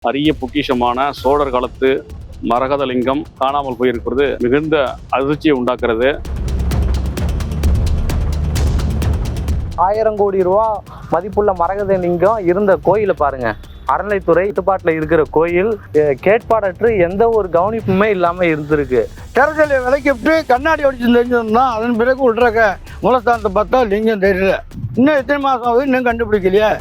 அரிய பொக்கிஷமான சோழர் காலத்து மரகதலிங்கம் காணாமல் போயிருக்கிறது மிகுந்த அதிர்ச்சியை உண்டாக்குறது. 1000 கோடி ரூபா மதிப்புள்ள மரகத லிங்கம் இருந்த கோயிலை பாருங்க. அறநிலைத்துறை கட்டுப்பாட்டில் இருக்கிற கோயில் கேட்பாடற்று எந்த ஒரு கவனிப்புமே இல்லாம இருந்திருக்கு. டெரசலை விலைக்கிட்டு கண்ணாடி அடிச்சு தெரிஞ்சிருந்தா அதன் பிறகு விட்றக்க மூலஸ்தானத்தை பார்த்தா லிங்கம் தெரியல. இன்னும் எத்தனை மாதம் ஆகுது இன்னும் கண்டுபிடிக்கலையே.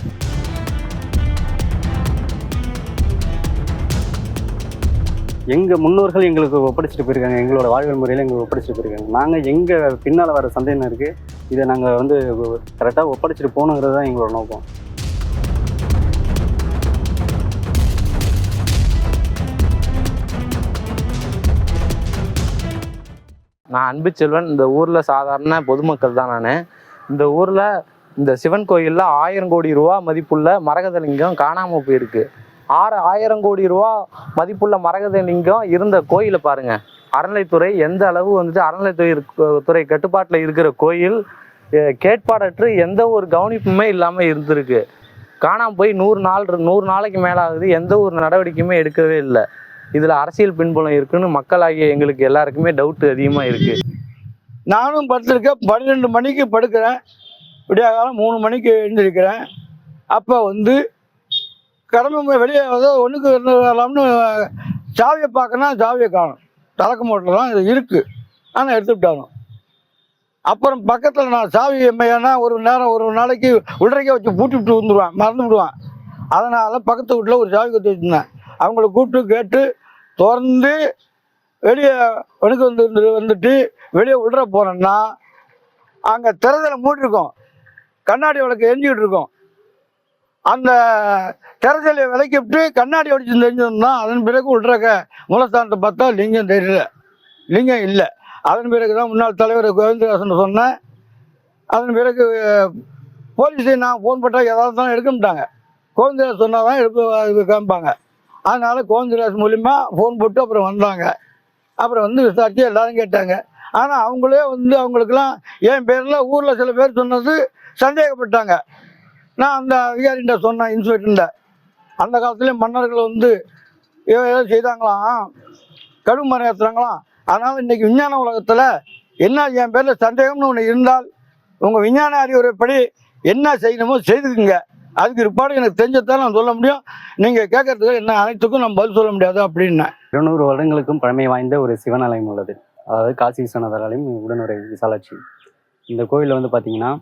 எங்கள் முன்னோர்கள் எங்களுக்கு ஒப்படைச்சிட்டு போயிருக்காங்க, எங்களோட வாழ்வியல் முறையில் எங்களுக்கு ஒப்படைச்சிட்டு போயிருக்காங்க. நாங்கள் எங்கள் பின்னால் வர சந்தேகம் இதை நாங்கள் கரெக்டாக ஒப்படைச்சிட்டு போகணுங்கிறது தான் எங்களோட நோக்கம். நான் அன்பு செல்வன். இந்த ஊரில் சாதாரண பொதுமக்கள் தான். நான் இந்த ஊரில் இந்த சிவன் கோயிலில் 1000 கோடி ரூபா மதிப்புள்ள மரகத லிங்கம் காணாமல் போயிருக்கு. 1000 கோடி ரூபா மதிப்புள்ள மரகத லிங்கம் இருந்த கோயிலை பாருங்க. அறநிலைத்துறை எந்த அளவு அறநிலைத்துறை கட்டுப்பாட்டில் இருக்கிற கோயில் கேட்பாடற்று எந்த ஒரு கவனிப்புமே இல்லாமல் இருந்திருக்கு. காணாமல் போய் 100 நாளைக்கு மேலே ஆகுது. எந்த ஒரு நடவடிக்கையுமே எடுக்கவே இல்லை. இதில் அரசியல் பின்புலம் இருக்குன்னு மக்களாகிய எங்களுக்கு எல்லாருக்குமே டவுட் அதிகமாக இருக்குது. நானும் படுத்திருக்கேன். 12 மணிக்கு படுக்கிறேன். விடிய காலம் 3 மணிக்கு எழுந்திருக்கிறேன். அப்போ கடமை வெளியே ஒன்றுக்கு வரலாம்னு சாவியை பார்க்கணும், சாவியை காணும். தலக்க மூட்டலாம் இது இருக்குது, ஆனால் எடுத்துவிட்டாலும். அப்புறம் பக்கத்தில் நான் சாவி ஏன்னா ஒரு நாளைக்கு உள்ளரைக்கே வச்சு பூட்டிவிட்டு வந்துடுவேன், மறந்து விடுவேன். அதனால் பக்கத்து வீட்டில் ஒரு சாவி கற்று வச்சுருந்தேன். அவங்கள கூப்பிட்டு கேட்டு திறந்து வெளியே வந்துட்டு வெளியே உள்ளர போனேன்னா அங்கே திறதலை மூடிருக்கோம், கண்ணாடி விளக்கு எரிஞ்சிக்கிட்டு இருக்கோம். அந்த டெரசலை விலைக்கிட்டு கண்ணாடி அடிச்சு தெரிஞ்சிருந்தா அதன் பிறகு விட்றக்க மூலஸ்தானத்தை பார்த்தா லிங்கம் தெரியல, லிங்கம் இல்லை. அதன் பிறகு தான் முன்னாள் தலைவர் கோவிந்தராசன் சொன்னேன். அதன் பிறகு போலீஸை நான் ஃபோன் போட்டால் ஏதாவது தான் எடுக்க மாட்டாங்க. கோவிந்தராஜ் சொன்னால் தான் எடுக்க காமிப்பாங்க. அதனால் கோவிந்தராஜ் மூலிமா ஃபோன் போட்டு அப்புறம் வந்தாங்க. அப்புறம் விசாரித்து எல்லாரும் கேட்டாங்க. ஆனால் அவங்களே அவங்களுக்கெல்லாம் என் பேரில் ஊரில் சில பேர் சொன்னது சந்தேகப்பட்டாங்க. நான் அந்த அதிகாரிகிட்ட சொன்னேன், இன்ஸ்பெக்டர்கிட்ட. அந்த காலத்துலேயே மன்னர்கள் ஏதோ செய்தாங்களாம், கடும் மரம் ஏற்றுறாங்களாம். அதனால் இன்றைக்கி விஞ்ஞான உலகத்தில் என்ன என் பேரில் சந்தேகம்னு ஒன்று இருந்தால் உங்கள் விஞ்ஞான அறிவுரைப்படி என்ன செய்யணுமோ செய்துக்குங்க. அதுக்கு பிற்பாடு எனக்கு தெரிஞ்சதான் நான் சொல்ல முடியும். நீங்கள் கேட்கறதுக்கு என்ன அனைத்துக்கும் நம்ம பதில் சொல்ல முடியாது அப்படின்னேன். 200 வருடங்களுக்கும் பழமை வாய்ந்த ஒரு சிவன் ஆலயம் உள்ளது. அதாவது காசி விஸ்வநாதர் ஆலயம், உடனுரை விசாலாட்சி. இந்த கோயிலில் பார்த்தீங்கன்னா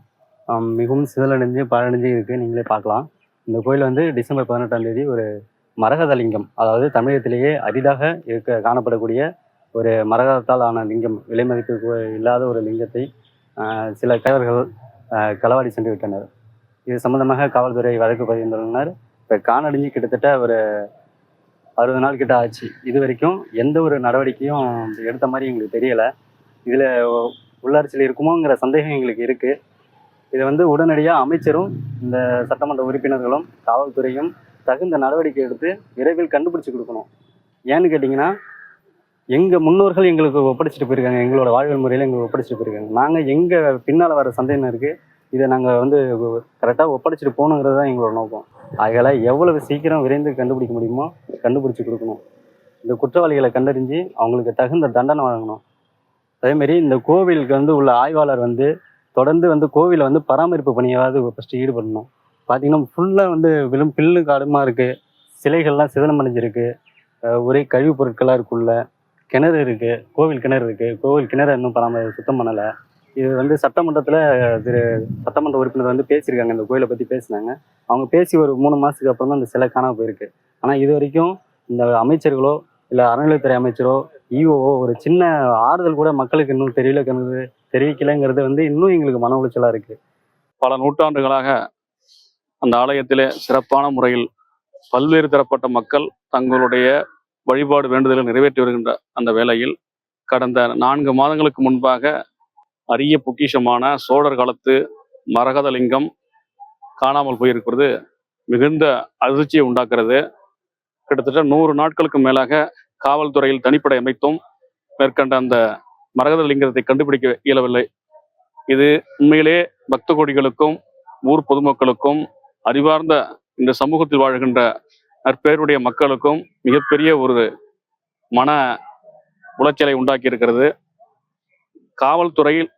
மிகவும் சிதலடைஞ்சு பழடைஞ்சு இருக்குது. நீங்களே பார்க்கலாம். இந்த கோயில் டிசம்பர் 18ஆம் தேதி ஒரு மரகதலிங்கம், அதாவது தமிழகத்திலேயே அரிதாக காணப்படக்கூடிய ஒரு மரகதத்தால் ஆன லிங்கம், விலை மதிப்பு இல்லாத ஒரு லிங்கத்தை சில கைவர்கள் களவாடி சென்று விட்டனர். இது சம்பந்தமாக காவல்துறை வழக்கு பதிந்துள்ளனர். இப்போ காணடைஞ்சு கிட்டத்தட்ட ஒரு 60 நாள் கிட்ட ஆச்சு. இது வரைக்கும் எந்த ஒரு நடவடிக்கையும் எடுத்த மாதிரி எங்களுக்கு தெரியலை. இதில் உள்ளாட்சியில் இருக்குமோங்கிற சந்தேகம் எங்களுக்கு இருக்குது. இதை உடனடியாக அமைச்சரும் இந்த சட்டமன்ற உறுப்பினர்களும் காவல்துறையும் தகுந்த நடவடிக்கை எடுத்து விரைவில் கண்டுபிடிச்சி கொடுக்கணும். ஏன்னு கேட்டிங்கன்னா, எங்கள் முன்னோர்கள் எங்களுக்கு ஒப்படைச்சிட்டு போயிருக்காங்க, எங்களோட வாழ்வியல் முறையில் எங்களுக்கு ஒப்படைச்சிட்டு போயிருக்காங்க. நாங்கள் எங்கள் பின்னால் வர சந்தேகம் இதை நாங்கள் கரெக்டாக ஒப்படைச்சிட்டு போகணுங்கிறது தான் எங்களோட நோக்கம். ஆகையால் எவ்வளவு சீக்கிரம் விரைந்து கண்டுபிடிக்க முடியுமோ கண்டுபிடிச்சி கொடுக்கணும். இந்த குற்றவாளிகளை கண்டறிஞ்சு அவங்களுக்கு தகுந்த தண்டனை வழங்கணும். அதேமாரி இந்த கோவிலுக்கு உள்ள ஆய்வாளர் தொடர்ந்து கோவிலை பராமரிப்பு பணியாவது ஃபஸ்ட்டு ஈடுபடணும். பார்த்தீங்கன்னா ஃபுல்லாக வெறும் பில்லு காடுமா இருக்குது, சிலைகள்லாம் சிதனம் அடைஞ்சிருக்கு, ஒரே கழிவுப் பொருட்களாக இருக்குள்ள, கிணறு இருக்குது, கோவில் கிணறு இருக்குது. கோவில் கிணறு இன்னும் சுத்தம் பண்ணலை. இது சட்டமன்றத்தில் சட்டமன்ற உறுப்பினர் பேசியிருக்காங்க, இந்த கோயிலை பற்றி பேசினாங்க. அவங்க பேசி ஒரு 3 மாதத்துக்கு அப்புறம் தான் இந்த சிலை காணாமல் போயிருக்கு. ஆனால் இது வரைக்கும் இந்த அமைச்சர்களோ இல்லை அறநிலையத்துறை அமைச்சரோ ஈஓஓ ஒரு சின்ன ஆறுதல் கூட மக்களுக்கு இன்னும் தெரிவிக்கலைங்கிறது இன்னும் எங்களுக்கு மன உளைச்சலாக இருக்குது. பல நூற்றாண்டுகளாக அந்த ஆலயத்திலே சிறப்பான முறையில் பல்வேறு தரப்பட்ட மக்கள் தங்களுடைய வழிபாடு வேண்டுதலை நிறைவேற்றி வருகின்ற அந்த வேளையில் கடந்த 4 மாதங்களுக்கு முன்பாக அரிய பொக்கிஷமான சோழர் காலத்து மரகதலிங்கம் காணாமல் போயிருக்கிறது மிகுந்த அதிர்ச்சியை உண்டாக்குறது. கிட்டத்தட்ட 100 நாட்களுக்கு மேலாக காவல்துறையில் தனிப்படை அமைத்தும் மேற்கண்ட அந்த மரகத லிங்கத்தை கண்டுபிடிக்க இயலவில்லை. இது உண்மையிலே பக்த கோடிகளுக்கும் ஊர் பொதுமக்களுக்கும் அறிவார்ந்த இந்த சமூகத்தில் வாழ்கின்ற நற்பெயருடைய மக்களுக்கும் மிகப்பெரிய ஒரு மன உளைச்சலை உண்டாக்கி இருக்கிறது. காவல்துறையில்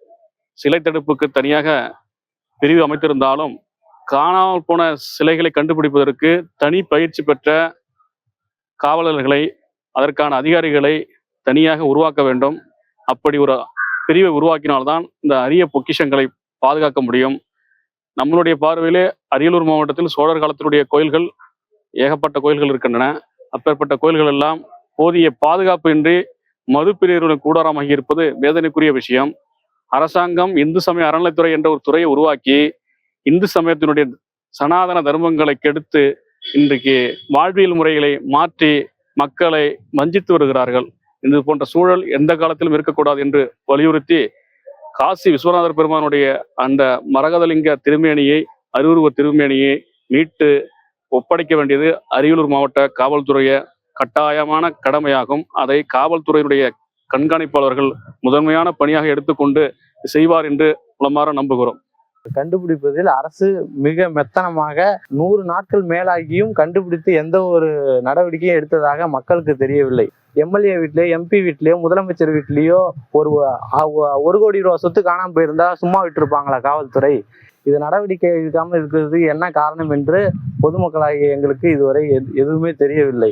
சிலை தடுப்புக்கு தனியாக பிரிவு அமைத்திருந்தாலும் காணாமல் போன சிலைகளை கண்டுபிடிப்பதற்கு தனி பயிற்சி பெற்ற காவலர்களை, அதற்கான அதிகாரிகளை தனியாக உருவாக்க வேண்டும். அப்படி ஒரு பிரிவை உருவாக்கினால்தான் இந்த அரிய பொக்கிஷங்களை பாதுகாக்க முடியும். நம்மளுடைய பார்வையிலே அரியலூர் மாவட்டத்தில் சோழர் காலத்தினுடைய கோயில்கள் ஏகப்பட்ட கோயில்கள் இருக்கின்றன. அப்பேற்பட்ட கோயில்கள் எல்லாம் போதிய பாதுகாப்பு இன்றி மதுப்பிரியர்களுக்கு கூடாரமாகி இருப்பது வேதனைக்குரிய விஷயம். அரசாங்கம் இந்து சமய அறநிலைத்துறை என்ற ஒரு துறையை உருவாக்கி இந்து சமயத்தினுடைய சனாதன தர்மங்களை கெடுத்து இன்றைக்கு வாழ்வியல் முறைகளை மாற்றி மக்களை வஞ்சித்து வருகிறார்கள். இது போன்ற சூழல் எந்த காலத்திலும் இருக்கக்கூடாது என்று வலியுறுத்தி காசி விஸ்வநாதர் பெருமானுடைய அந்த மரகதலிங்க திருமேனியை, அருவுருவ திருமேனியை மீட்டு ஒப்படைக்க வேண்டியது அரியலூர் மாவட்ட காவல்துறைய கட்டாயமான கடமையாகும். அதை காவல்துறையினுடைய கண்காணிப்பாளர்கள் முதன்மையான பணியாக எடுத்துக்கொண்டு செய்வார் என்று உளமாற நம்புகிறோம். கண்டுபிடிப்பதில் அரசு மிக மெத்தனமாக 100 நாட்கள் மேலாகியும் கண்டுபிடித்து எந்த ஒரு நடவடிக்கையும் எடுத்ததாக மக்களுக்கு தெரியவில்லை. எம்எல்ஏ வீட்லயோ, எம்பி வீட்லயோ, முதலமைச்சர் வீட்லயோ ஒரு கோடி ரூபா சொத்து காணாமல் போயிருந்தா சும்மா விட்டுருப்பாங்களா காவல்துறை? இது நடவடிக்கை எடுக்காமல் இருக்கிறது என்ன காரணம் என்று பொதுமக்களாகிய எங்களுக்கு இதுவரை எதுவுமே தெரியவில்லை.